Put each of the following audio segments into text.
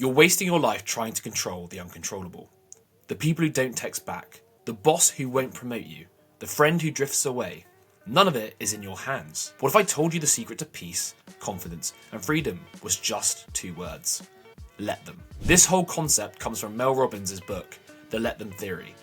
You're wasting your life trying to control the uncontrollable. The people who don't text back, the boss who won't promote you, the friend who drifts away. None of it is in your hands. What if I told you the secret to peace, confidence, and freedom was just 2 words? Let them. This whole concept comes from Mel Robbins' book, The Let Them Theory.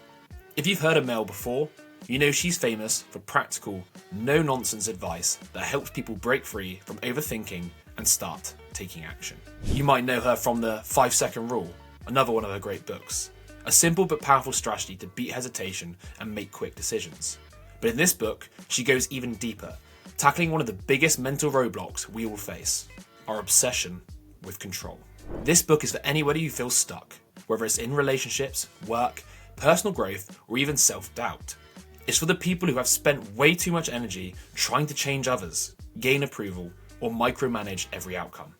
If you've heard of Mel before, you know she's famous for practical, no-nonsense advice that helps people break free from overthinking and start taking action. You might know her from the 5-second rule, another one of her great books. A simple but powerful strategy to beat hesitation and make quick decisions. But in this book, she goes even deeper, tackling one of the biggest mental roadblocks we all face, our obsession with control. This book is for anybody who feels stuck, whether it's in relationships, work, personal growth, or even self-doubt. It's for the people who have spent way too much energy trying to change others, gain approval, or micromanage every outcome,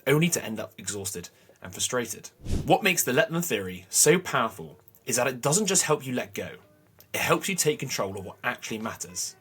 only to end up exhausted and frustrated. What makes the Let Them Theory so powerful is that it doesn't just help you let go, it helps you take control of what actually matters.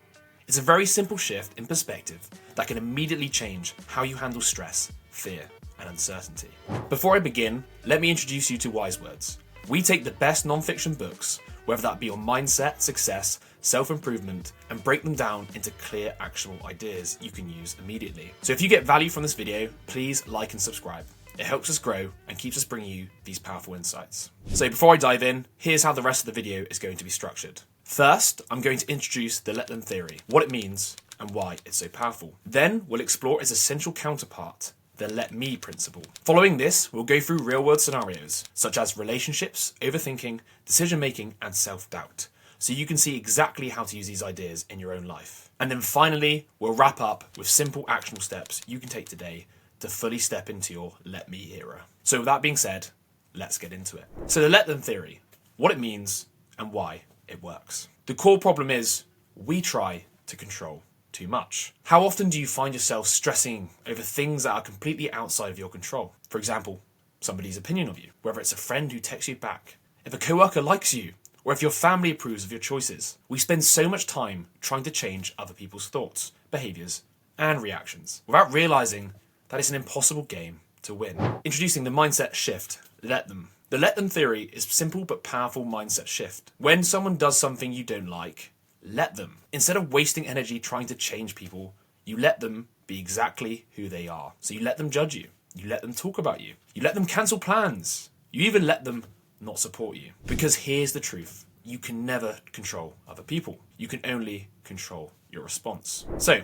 It's a very simple shift in perspective that can immediately change how you handle stress, fear, and uncertainty. Before I begin, let me introduce you to Wise Words. We take the best non-fiction books, whether that be on mindset, success, self-improvement, and break them down into clear, actionable ideas you can use immediately. So if you get value from this video, please like and subscribe. It helps us grow and keeps us bringing you these powerful insights. So before I dive in, here's how the rest of the video is going to be structured. First, I'm going to introduce the Let Them Theory, what it means and why it's so powerful. Then we'll explore its essential counterpart, the Let Me principle. Following this, we'll go through real-world scenarios, such as relationships, overthinking, decision-making, and self-doubt, so you can see exactly how to use these ideas in your own life. And then finally, we'll wrap up with simple actionable steps you can take today to fully step into your Let Me era. So with that being said, let's get into it. So the Let Them Theory, what it means and why it works. The core problem is we try to control too much. How often do you find yourself stressing over things that are completely outside of your control? For example, somebody's opinion of you, whether it's a friend who texts you back, if a coworker likes you, or if your family approves of your choices. We spend so much time trying to change other people's thoughts, behaviours, and reactions without realising that it's an impossible game to win. Introducing the mindset shift, Let Them. The Let Them Theory is a simple but powerful mindset shift. When someone does something you don't like, let them. Instead of wasting energy trying to change people, you let them be exactly who they are. So you let them judge you. You let them talk about you. You let them cancel plans. You even let them not support you. Because here's the truth. You can never control other people. You can only control your response. So,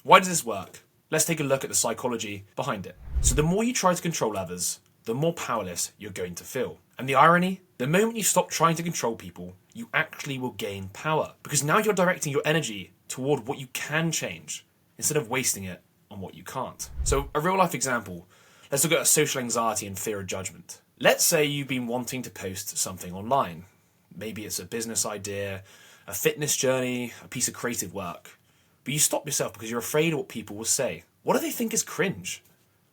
why does this work? Let's take a look at the psychology behind it. So the more you try to control others, the more powerless you're going to feel. And the irony, the moment you stop trying to control people, you actually will gain power. Because now you're directing your energy toward what you can change, instead of wasting it on what you can't. So a real life example, let's look at social anxiety and fear of judgment. Let's say you've been wanting to post something online. Maybe it's a business idea, a fitness journey, a piece of creative work. But you stop yourself because you're afraid of what people will say. What do they think is cringe?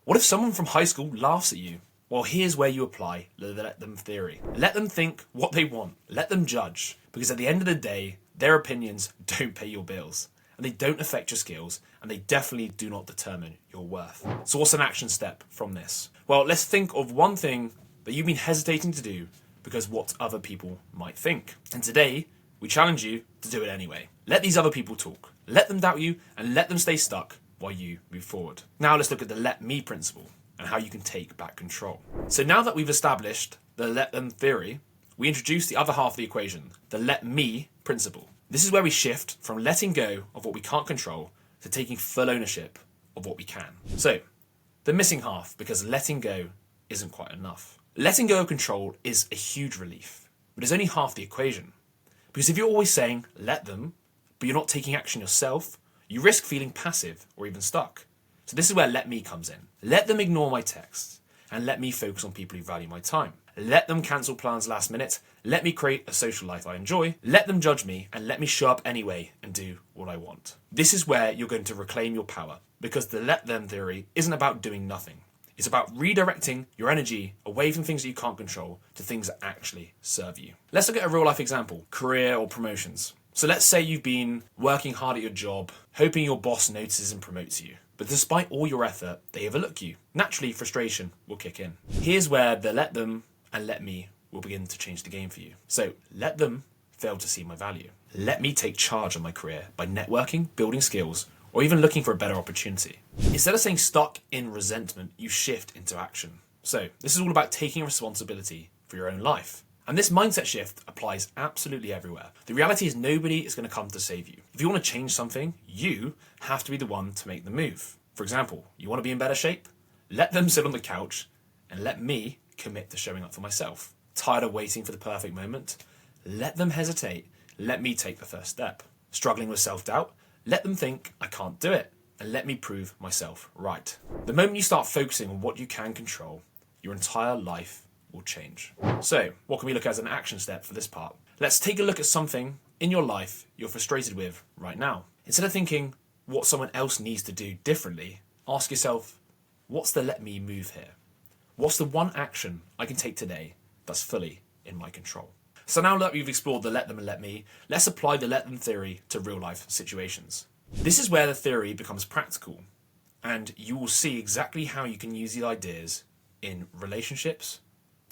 What if someone from high school laughs at you? Well, here's where you apply the Let Them Theory. Let them think what they want. Let them judge. Because at the end of the day, their opinions don't pay your bills. And they don't affect your skills. And they definitely do not determine your worth. So what's an action step from this? Well, let's think of one thing that you've been hesitating to do because what other people might think. And today, we challenge you to do it anyway. Let these other people talk. Let them doubt you and let them stay stuck while you move forward. Now let's look at the Let Me principle and how you can take back control. So now that we've established the Let Them Theory, we introduce the other half of the equation, the Let Me principle. This is where we shift from letting go of what we can't control to taking full ownership of what we can. So, the missing half, because letting go isn't quite enough. Letting go of control is a huge relief, but it's only half the equation. Because if you're always saying, let them, but you're not taking action yourself, you risk feeling passive or even stuck. So this is where Let Me comes in. Let them ignore my texts and let me focus on people who value my time. Let them cancel plans last minute. Let me create a social life I enjoy. Let them judge me and let me show up anyway and do what I want. This is where you're going to reclaim your power, because the Let Them Theory isn't about doing nothing. It's about redirecting your energy away from things that you can't control to things that actually serve you. Let's look at a real life example, career or promotions. So let's say you've been working hard at your job, hoping your boss notices and promotes you. But despite all your effort, they overlook you. Naturally, frustration will kick in. Here's where the let them and let me will begin to change the game for you. So let them fail to see my value. Let me take charge of my career by networking, building skills, or even looking for a better opportunity. Instead of staying stuck in resentment, you shift into action. So this is all about taking responsibility for your own life. And this mindset shift applies absolutely everywhere. The reality is nobody is going to come to save you. If you want to change something, you have to be the one to make the move. For example, you want to be in better shape? Let them sit on the couch and let me commit to showing up for myself. Tired of waiting for the perfect moment? Let them hesitate. Let me take the first step. Struggling with self-doubt? Let them think I can't do it and let me prove myself right. The moment you start focusing on what you can control, your entire life will change. So, what can we look at as an action step for this part? Let's take a look at something in your life you're frustrated with right now. Instead of thinking what someone else needs to do differently, ask yourself, what's the let me move here? What's the one action I can take today that's fully in my control? So now that we've explored the let them and let me, let's apply the let them theory to real life situations. This is where the theory becomes practical, and you will see exactly how you can use these ideas in relationships,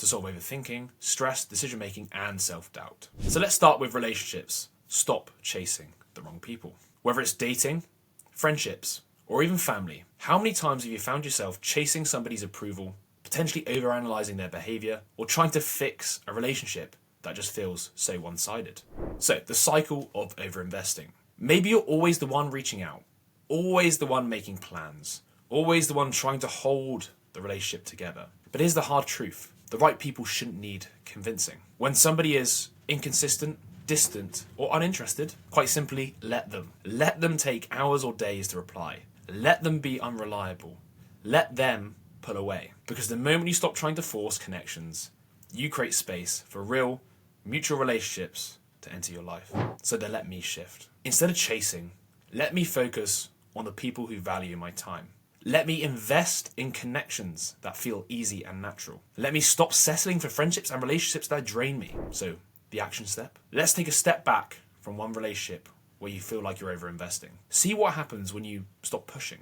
to solve overthinking, stress, decision making, and self-doubt. So let's start with relationships. Stop chasing the wrong people. Whether it's dating, friendships, or even family, how many times have you found yourself chasing somebody's approval, potentially overanalyzing their behavior, or trying to fix a relationship that just feels so one-sided? So the cycle of overinvesting. Maybe you're always the one reaching out, always the one making plans, always the one trying to hold the relationship together. But here's the hard truth. The right people shouldn't need convincing. When somebody is inconsistent, distant, or uninterested, quite simply, let them. Let them take hours or days to reply. Let them be unreliable. Let them pull away. Because the moment you stop trying to force connections, you create space for real, mutual relationships to enter your life. So the let me shift. Instead of chasing, let me focus on the people who value my time. Let me invest in connections that feel easy and natural. Let me stop settling for friendships and relationships that drain me. So, the action step. Let's take a step back from one relationship where you feel like you're over-investing. See what happens when you stop pushing.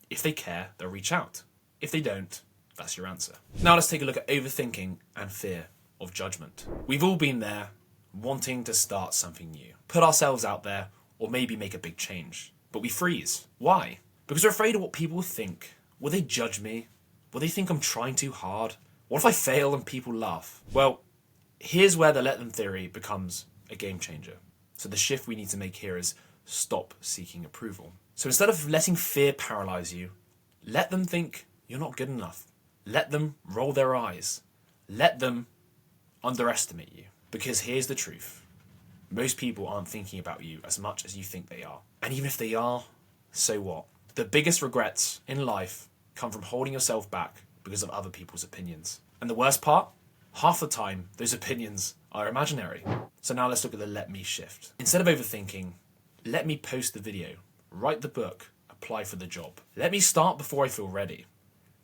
If they care, they'll reach out. If they don't, that's your answer. Now let's take a look at overthinking and fear of judgment. We've all been there, wanting to start something new. Put ourselves out there, or maybe make a big change. But we freeze. Why? Because we're afraid of what people will think. Will they judge me? Will they think I'm trying too hard? What if I fail and people laugh? Well, here's where the let them theory becomes a game changer. So the shift we need to make here is stop seeking approval. So instead of letting fear paralyze you, let them think you're not good enough. Let them roll their eyes. Let them underestimate you. Because here's the truth. Most people aren't thinking about you as much as you think they are. And even if they are, so what? The biggest regrets in life come from holding yourself back because of other people's opinions. And the worst part? Half the time, those opinions are imaginary. So now let's look at the let me shift. Instead of overthinking, let me post the video, write the book, apply for the job. Let me start before I feel ready.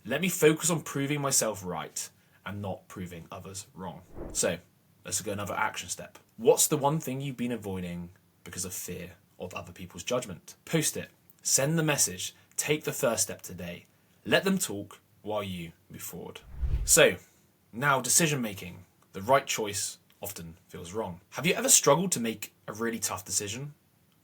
Let me focus on proving myself right and not proving others wrong. So let's look at another action step. What's the one thing you've been avoiding because of fear of other people's judgment? Post it. Send the message, take the first step today. Let them talk while you move forward. So, now decision making. The right choice often feels wrong. Have you ever struggled to make a really tough decision?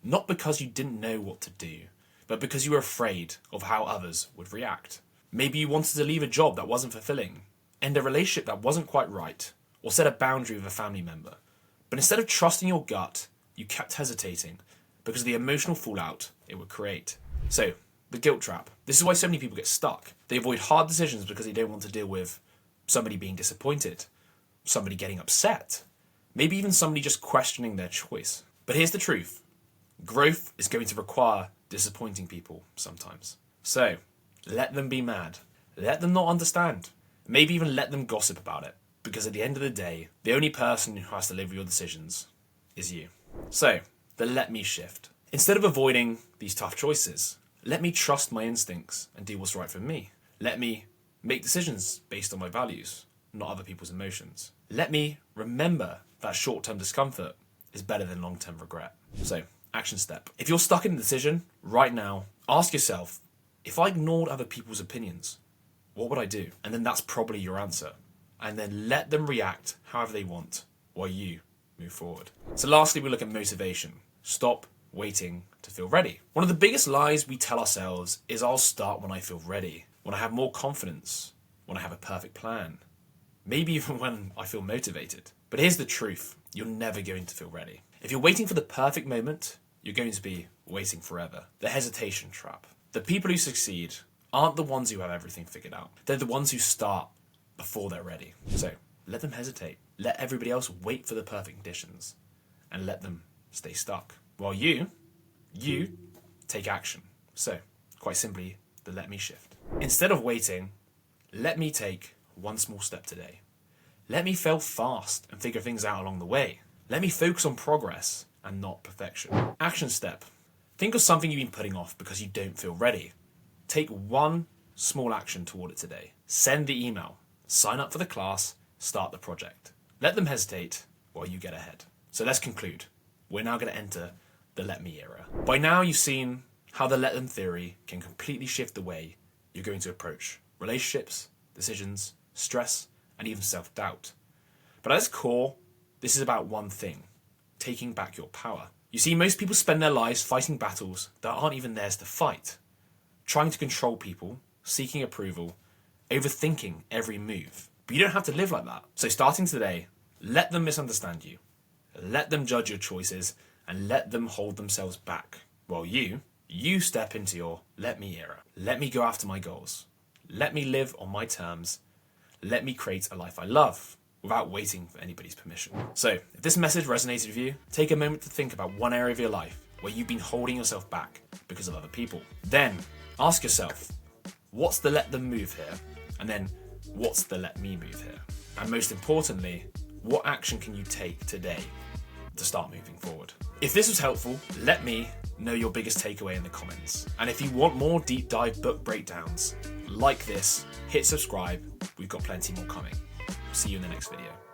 Not because you didn't know what to do, but because you were afraid of how others would react. Maybe you wanted to leave a job that wasn't fulfilling, end a relationship that wasn't quite right, or set a boundary with a family member. But instead of trusting your gut, you kept hesitating because of the emotional fallout it would create. So, the guilt trap. This is why so many people get stuck. They avoid hard decisions because they don't want to deal with somebody being disappointed, somebody getting upset, maybe even somebody just questioning their choice. But here's the truth. Growth is going to require disappointing people sometimes. So, let them be mad. Let them not understand. Maybe even let them gossip about it. Because at the end of the day, the only person who has to live with your decisions is you. So, the let me shift. Instead of avoiding these tough choices, let me trust my instincts and do what's right for me. Let me make decisions based on my values, not other people's emotions. Let me remember that short-term discomfort is better than long-term regret. So, action step. If you're stuck in a decision right now, ask yourself, if I ignored other people's opinions, what would I do? And then that's probably your answer. And then let them react however they want while you move forward. So lastly, we look at motivation. Stop waiting to feel ready. One of the biggest lies we tell ourselves is I'll start when I feel ready, when I have more confidence, when I have a perfect plan, maybe even when I feel motivated. But here's the truth. You're never going to feel ready. If you're waiting for the perfect moment, you're going to be waiting forever. The hesitation trap. The people who succeed aren't the ones who have everything figured out. They're the ones who start before they're ready. So let them hesitate. Let everybody else wait for the perfect conditions and let them stay stuck. While you take action. So quite simply, the let me shift. Instead of waiting, let me take one small step today. Let me fail fast and figure things out along the way. Let me focus on progress and not perfection. Action step. Think of something you've been putting off because you don't feel ready. Take one small action toward it today. Send the email. Sign up for the class. Start the project. Let them hesitate while you get ahead. So let's conclude. We're now going to enter the let me era. By now you've seen how the let them theory can completely shift the way you're going to approach relationships, decisions, stress, and even self-doubt. But at its core, this is about one thing: taking back your power. You see, most people spend their lives fighting battles that aren't even theirs to fight, trying to control people, seeking approval, overthinking every move. But you don't have to live like that. So starting today, let them misunderstand you, let them judge your choices, and let them hold themselves back, while you step into your let me era. Let me go after my goals. Let me live on my terms. Let me create a life I love without waiting for anybody's permission. So if this message resonated with you, take a moment to think about one area of your life where you've been holding yourself back because of other people. Then ask yourself, what's the let them move here? And then what's the let me move here? And most importantly, what action can you take today to start moving forward? If this was helpful, let me know your biggest takeaway in the comments. And if you want more deep dive book breakdowns like this, hit subscribe. We've got plenty more coming. See you in the next video.